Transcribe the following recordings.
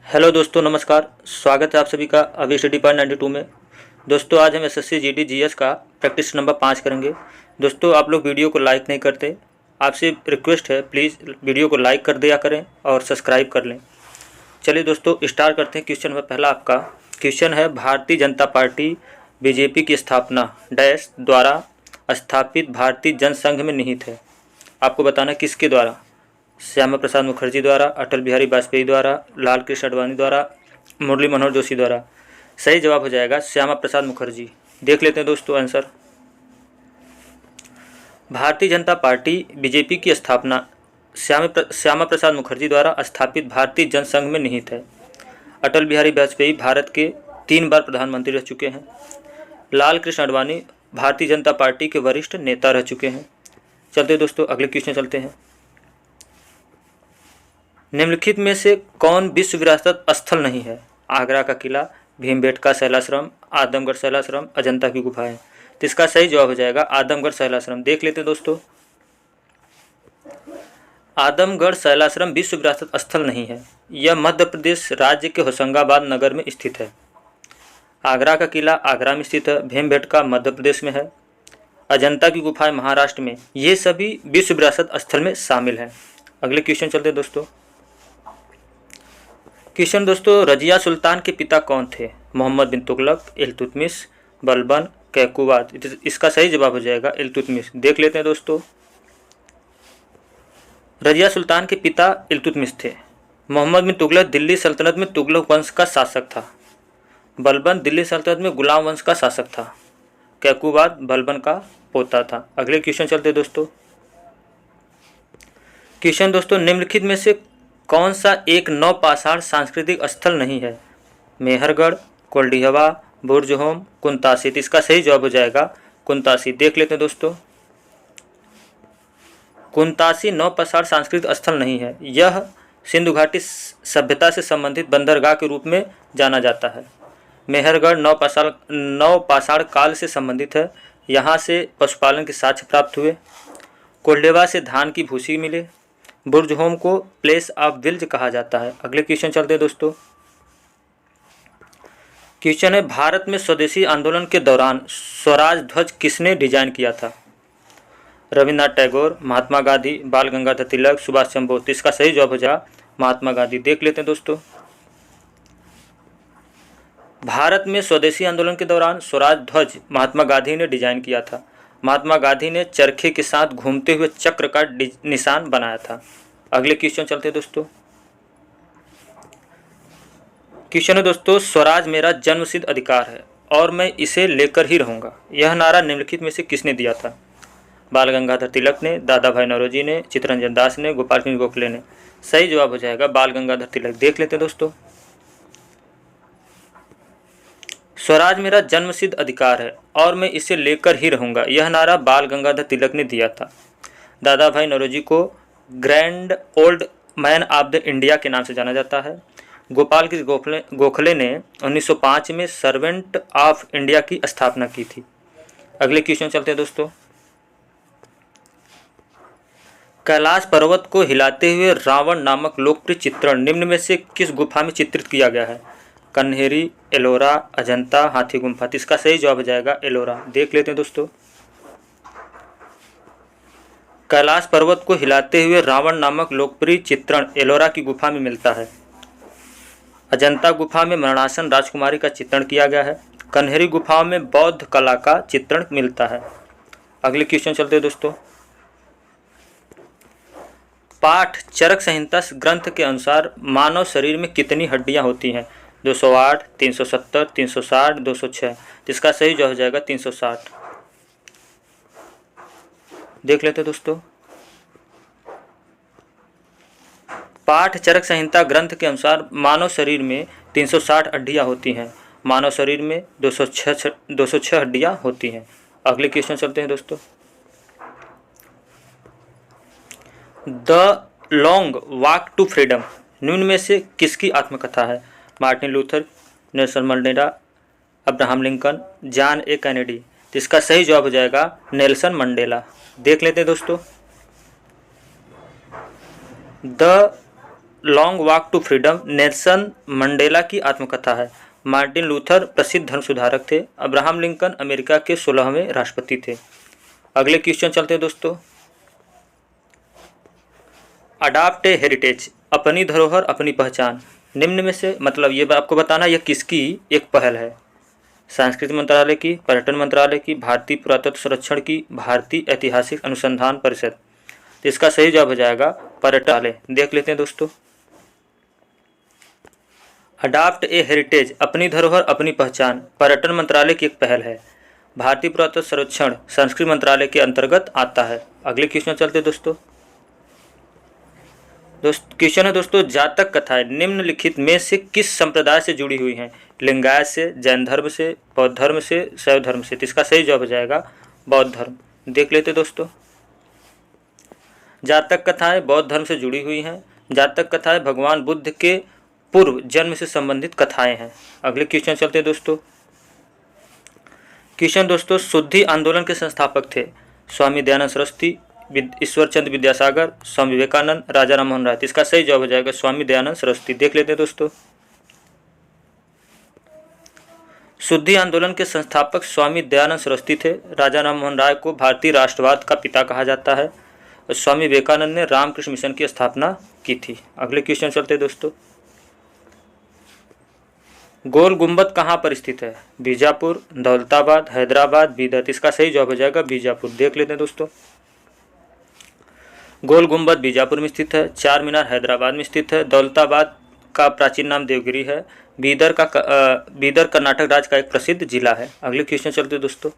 Hello दोस्तों, नमस्कार। स्वागत है आप सभी का अभी स्टडी पॉइंट 92 में। दोस्तों, आज हम एसएससी जीडी जीएस का प्रैक्टिस नंबर 5 करेंगे। दोस्तों, आप लोग वीडियो को लाइक नहीं करते, आपसे रिक्वेस्ट है प्लीज़ वीडियो को लाइक कर दिया करें और सब्सक्राइब कर लें। चलिए दोस्तों, स्टार्ट करते हैं। क्वेश्चन नंबर पहला आपका क्वेश्चन है, भारतीय जनता पार्टी बीजेपी की स्थापना डैश द्वारा स्थापित भारतीय जनसंघ में निहित है। आपको बताना किसके द्वारा? श्यामा प्रसाद मुखर्जी द्वारा, अटल बिहारी वाजपेयी द्वारा, लाल कृष्ण आडवाणी द्वारा, मुरली मनोहर जोशी द्वारा। सही जवाब हो जाएगा श्यामा प्रसाद मुखर्जी। देख लेते हैं दोस्तों answer. Bharatiya Janata party BJP की स्थापना श्यामा प्रसाद मुखर्जी द्वारा स्थापित भारतीय जनसंघ में निहित है। अटल बिहारी वाजपेयी भारत के 3 बार प्रधानमंत्री रह चुके हैं। लाल कृष्ण आडवाणी भारतीय जनता पार्टी के वरिष्ठ नेता रह चुके हैं। चलते दोस्तों अगले क्वेश्चन चलते हैं। निम्नलिखित में से कौन विश्व विरासत स्थल नहीं है? आगरा का किला, भीमबेटका शैलाश्रम, आदमगढ़ शैलाश्रम, अजंता की गुफाएं। तो इसका सही जवाब हो जाएगा आदमगढ़ शैलाश्रम। देख लेते हैं दोस्तों। आदमगढ़ शैलाश्रम विश्व विरासत स्थल नहीं है। यह मध्य प्रदेश राज्य के होशंगाबाद नगर में स्थित है। आगरा का किला आगरा में स्थित है। भीमबेटका मध्य प्रदेश में है। अजंता की गुफाएं महाराष्ट्र में। ये सभी विश्व विरासत स्थल में शामिल हैं। अगले क्वेश्चन चलते हैं दोस्तों। क्वेश्चन दोस्तों, रजिया सुल्तान के पिता कौन थे? मोहम्मद बिन तुगलक, इल्तुतमिश, बलबन, कैकुबाद। इसका सही जवाब हो जाएगा इल्तुतमिश। देख लेते हैं दोस्तों। रजिया सुल्तान के पिता इल्तुतमिश थे। मोहम्मद बिन तुगलक दिल्ली सल्तनत में तुगलक वंश का शासक था। बलबन दिल्ली सल्तनत में गुलाम वंश का शासक था। कैकुबाद बलबन का पोता था। अगले क्वेश्चन चलते हैं दोस्तों। क्वेश्चन दोस्तों, निम्नलिखित में से कौन सा एक नौपाषाण सांस्कृतिक स्थल नहीं है? मेहरगढ़, कोल्डिहवा, बुर्जहोम, कुंतासी। इसका सही जवाब हो जाएगा कुंतासी। देख लेते हैं दोस्तों। कुंतासी नौपाषाण सांस्कृतिक स्थल नहीं है। यह सिंधु घाटी सभ्यता से संबंधित बंदरगाह के रूप में जाना जाता है। मेहरगढ़ नौपाषाण काल से संबंधित है। यहाँ से पशुपालन के साक्ष्य प्राप्त हुए। कोल्डिहवा से धान की भूसी मिले। बुर्जहोम को प्लेस ऑफ विल्ज कहा जाता है। अगले क्वेश्चन चलते हैं दोस्तों। क्वेश्चन है, भारत में स्वदेशी आंदोलन के दौरान स्वराज ध्वज किसने डिजाइन किया था? रविन्द्रनाथ टैगोर, महात्मा गांधी, बाल गंगाधर तिलक, सुभाष चंद्र बोस। इसका सही जवाब हो जाएगा महात्मा गांधी। देख लेते हैं दोस्तों। भारत में स्वदेशी आंदोलन के दौरान स्वराज ध्वज महात्मा गांधी ने डिजाइन किया था। महात्मा गांधी ने चरखे के साथ घूमते हुए चक्र का निशान बनाया था। अगले क्वेश्चन चलते हैं दोस्तों। क्वेश्चन है दोस्तों, स्वराज मेरा जन्मसिद्ध अधिकार है और मैं इसे लेकर ही रहूंगा। यह नारा निम्नलिखित में से किसने दिया था? बाल गंगाधर तिलक ने, दादा भाई नौरोजी ने, चित्तरंजन दास ने, गोपाल कृष्ण गोखले ने। सही जवाब हो जाएगा बाल गंगाधर तिलक। देख लेते हैं दोस्तों। स्वराज मेरा जन्मसिद्ध अधिकार है और मैं इसे लेकर ही रहूंगा। यह नारा बाल गंगाधर तिलक ने दिया था। दादा भाई नौरोजी को grand old man of the India के नाम से जाना जाता है। गोपाल कृष्ण गोखले ने 1905 में सर्वेंट ऑफ इंडिया की स्थापना की थी। अगले क्वेश्चन चलते हैं दोस्तों। कैलाश पर्वत को हिलाते हुए रावण नामक लोकप्रिय चित्रण निम्न में से किस गुफा में चित्रित किया गया है? कन्हेरी, एलोरा, अजंता, हाथी गुम्फा। इसका सही जवाब हो जाएगा एलोरा। देख लेते हैं दोस्तों। कैलाश पर्वत को हिलाते हुए रावण नामक लोकप्रिय चित्रण एलोरा की गुफा में मिलता है। अजंता गुफा में मरणासन राजकुमारी का चित्रण किया गया है। कन्हेरी गुफा में बौद्ध कला का चित्रण मिलता है। अगले क्वेश्चन चलते हैं दोस्तों। पाठ चरक संहिता ग्रंथ के अनुसार मानव शरीर में कितनी हड्डियां होती हैं? 208, 370, 360, 206। जिसका सही जवाब हो जाएगा 360। देख लेते हैं दोस्तों। पाठ चरक संहिता ग्रंथ के अनुसार मानव शरीर में 360 हड्डियां होती हैं। मानव शरीर में 206 हड्डियां होती हैं। अगले क्वेश्चन चलते हैं दोस्तों। The long walk to freedom निम्न में से किसकी आत्मकथा है? Martin Luther, Nelson Mandela, Abraham Lincoln, John A Kennedy. जिसका सही जवाब हो जाएगा नेल्सन मंडेला। देख लेते हैं दोस्तों। The long walk to freedom Nelson Mandela की आत्मकथा है। मार्टिन लूथर प्रसिद्ध धर्म सुधारक थे। अब्राहम लिंकन अमेरिका के 16वें राष्ट्रपति थे। अगले क्वेश्चन चलते हैं दोस्तों। अडॉप्ट ए हेरिटेज, अपनी धरोहर अपनी पहचान, निम्न में से मतलब ये आपको बताना यह किसकी एक पहल है। संस्कृति मंत्रालय की, पर्यटन मंत्रालय की, भारतीय पुरातत्व संरक्षण की, भारतीय ऐतिहासिक अनुसंधान परिषद। तो इसका सही जवाब हो जाएगा पर्यटन। देख लेते हैं दोस्तों। अडॉप्ट ए हेरिटेज, अपनी धरोहर अपनी पहचान, पर्यटन मंत्रालय की एक पहल है। भारतीय पुरातत्व संरक्षण संस्कृति मंत्रालय के अंतर्गत आता है। अगले क्वेश्चन चलते हैं दोस्तों। क्वेश्चन है दोस्तों, जातक कथाएं निम्नलिखित में से किस संप्रदाय से जुड़ी हुई हैं। लिंगायत से, जैन धर्म से, बौद्ध धर्म से, शैव धर्म से। तो इसका सही जवाब हो जाएगा बौद्ध धर्म। देख लेते दोस्तों। जातक कथाएं बौद्ध धर्म से जुड़ी हुई हैं। जातक कथाएं भगवान बुद्ध के पूर्व जन्म से संबंधित कथाएं हैं। अगले क्वेश्चन चलते हैं दोस्तों। क्वेश्चन दोस्तों, शुद्धि आंदोलन के संस्थापक थे स्वामी दयानंद सरस्वती, ईश्वर चंद्र विद्यासागर, स्वामी विवेकानंद, राजा राममोहन राय। इसका सही जवाब हो जाएगा स्वामी दयानंद सरस्वती। देख लेते हैं दोस्तों। शुद्धि आंदोलन के संस्थापक स्वामी दयानंद सरस्वती थे। राजा राममोहन राय को भारतीय राष्ट्रवाद का पिता कहा जाता है। और स्वामी विवेकानंद ने रामकृष्ण मिशन की स्थापना की थी। अगले क्वेश्चन चलते हैं दोस्तों। गोल गुंबद कहाँ पर स्थित है। बीजापुर, दौलताबाद, हैदराबाद, बीदर। इसका सही जवाब हो जाएगा बीजापुर। देख लेते हैं दोस्तों। गोल गुंबद बीजापुर में स्थित है। चार मीनार हैदराबाद में स्थित है। दौलताबाद का प्राचीन नाम देवगिरी है। बीदर कर्नाटक राज्य का एक प्रसिद्ध जिला है। अगले क्वेश्चन चलते दोस्तों।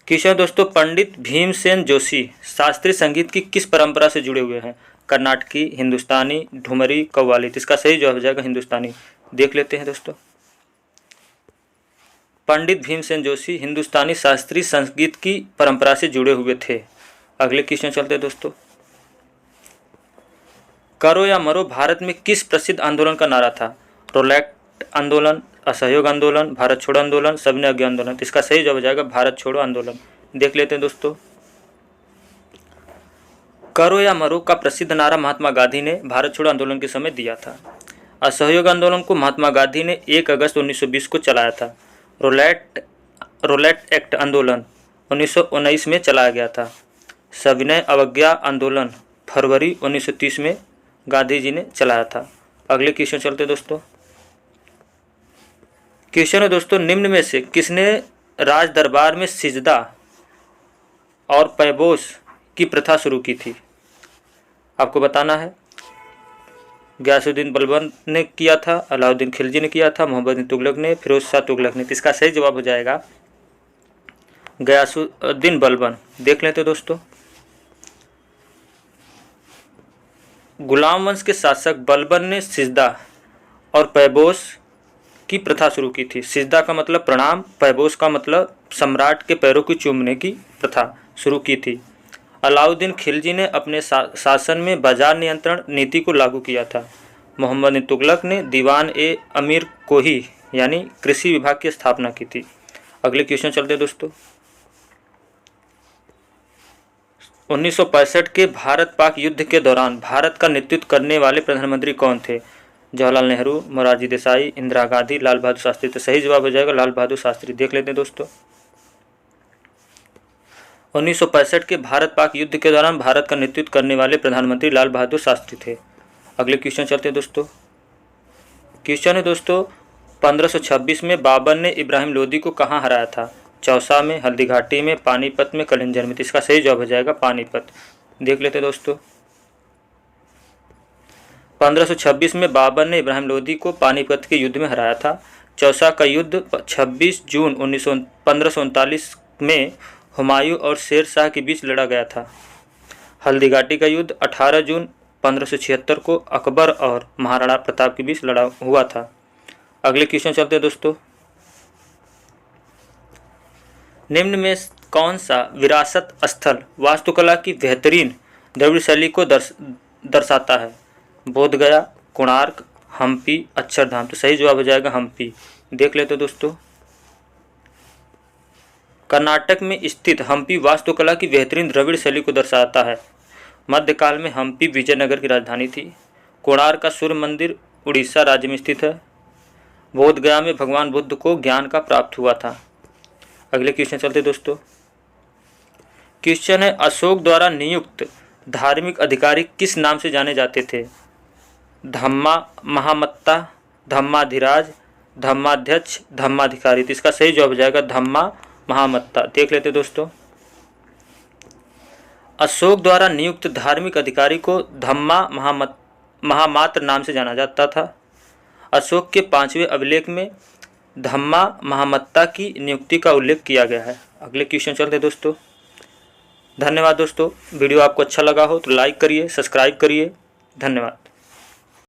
क्वेश्चन दोस्तों, पंडित भीमसेन जोशी शास्त्रीय संगीत की किस परंपरा से जुड़े हुए हैं। कर्नाटकी, हिंदुस्तानी, ठुमरी, कव्वाली। इसका सही जवाब हो जाएगा हिंदुस्तानी। देख लेते हैं दोस्तों। पंडित भीमसेन जोशी हिंदुस्तानी शास्त्रीय संगीत की परंपरा से जुड़े हुए थे। अगले क्वेश्चन चलते हैं दोस्तों। करो या मरो भारत में किस प्रसिद्ध आंदोलन का नारा था। रोलैक्ट आंदोलन, असहयोग आंदोलन, भारत छोड़ो आंदोलन, सबने आज्ञा आंदोलन। इसका सही जवाब हो जाएगा भारत छोड़ो आंदोलन। देख लेते हैं दोस्तों। करो या मरो का प्रसिद्ध नारा महात्मा गांधी ने भारत छोड़ो आंदोलन के समय दिया था। असहयोग आंदोलन को महात्मा गांधी ने 1 अगस्त 1920 को चलाया था। रोलैट एक्ट आंदोलन 1919 में चलाया गया था। सविनय अवज्ञा आंदोलन फरवरी 1930 में गांधी जी ने चलाया था। अगले क्वेश्चन चलते दोस्तों। क्वेश्चन है दोस्तों, निम्न में से किसने राज दरबार में सिजदा और पैबोस की प्रथा शुरू की थी। आपको बताना है। गयासुद्दीन बलबन ने किया था, अलाउद्दीन खिलजी ने किया था, मोहम्मद बिन तुगलक ने, फिरोज शाह तुगलक ने। इसका सही जवाब हो जाएगा गयासुद्दीन बलबन। देख लेते दोस्तों। गुलाम वंश के शासक बलबन ने सिजदा और पैबोस की प्रथा शुरू की थी। सिजदा का मतलब प्रणाम, पैबोस का मतलब सम्राट के पैरों की चूमने की प्रथा शुरू की थी। अलाउद्दीन खिलजी ने अपने शासन में बाजार नियंत्रण नीति को लागू किया था। मोहम्मद बिन तुगलक ने दीवान ए अमीर कोही यानी कृषि विभाग की स्थापना की थी। अगले क्वेश्चन चलते दोस्तों। 1965 के भारत पाक युद्ध के दौरान भारत का नेतृत्व करने वाले प्रधानमंत्री कौन थे। जवाहरलाल नेहरू, मोरारजी देसाई, इंदिरा गांधी, लाल बहादुर शास्त्री। तो सही जवाब हो जाएगा लाल बहादुर शास्त्री। देख लेते हैं दोस्तों। 1965 के भारत पाक युद्ध के दौरान भारत का नेतृत्व करने वाले प्रधानमंत्री लाल बहादुर शास्त्री थे। अगले क्वेश्चन चलते हैं दोस्तों। क्वेश्चन है दोस्तों, 1526 में बाबर ने इब्राहिम लोदी को कहाँ हराया था। चौसा में, हल्दी घाटी में, पानीपत में, कलिंजर में। इसका सही जवाब हो जाएगा पानीपत। देख लेते हैं दोस्तों। 1526 में बाबर ने इब्राहिम लोदी को पानीपत के युद्ध में हराया था। चौसा का युद्ध 26 जून 1539 में हुमायूं और शेर शाह के बीच लड़ा गया था। हल्दी घाटी का युद्ध 18 जून 1576 को अकबर और महाराणा प्रताप के बीच लड़ा हुआ था। अगले क्वेश्चन चलते हैं दोस्तों। निम्न में कौन सा विरासत स्थल वास्तुकला की बेहतरीन द्रविड़ शैली को दर्शाता है। बोध गया, कोणार्क, हम्पी, अक्षरधाम। तो सही जवाब हो जाएगा हम्पी। देख लेते दोस्तों। कर्नाटक में स्थित हम्पी वास्तुकला की बेहतरीन द्रविड़ शैली को दर्शाता है। मध्यकाल में हम्पी विजयनगर की राजधानी थी। कोणार्क का सूर्य मंदिर उड़ीसा राज्य में स्थित है। बोधगया में भगवान बुद्ध को ज्ञान का प्राप्त हुआ था। अगले क्वेश्चन चलते दोस्तों। क्वेश्चन है, अशोक द्वारा नियुक्त धार्मिक अधिकारी किस नाम से जाने जाते थे? धम्मा महामत्ता, धम्माधिराज, धम्माध्यक्ष, धम्माधिकारी। तो इसका सही जवाब हो जाएगा धम्मा महामत्ता। देख लेते दोस्तों। अशोक द्वारा नियुक्त धार्मिक अधिकारी को धम्मा महामात्र नाम से जाना जाता था। अशोक के 5वें अभिलेख में धम्मा महामत्ता की नियुक्ति का उल्लेख किया गया है। अगले क्वेश्चन चलते दोस्तों। धन्यवाद दोस्तों। वीडियो आपको अच्छा लगा हो तो लाइक करिए, सब्सक्राइब करिए। धन्यवाद।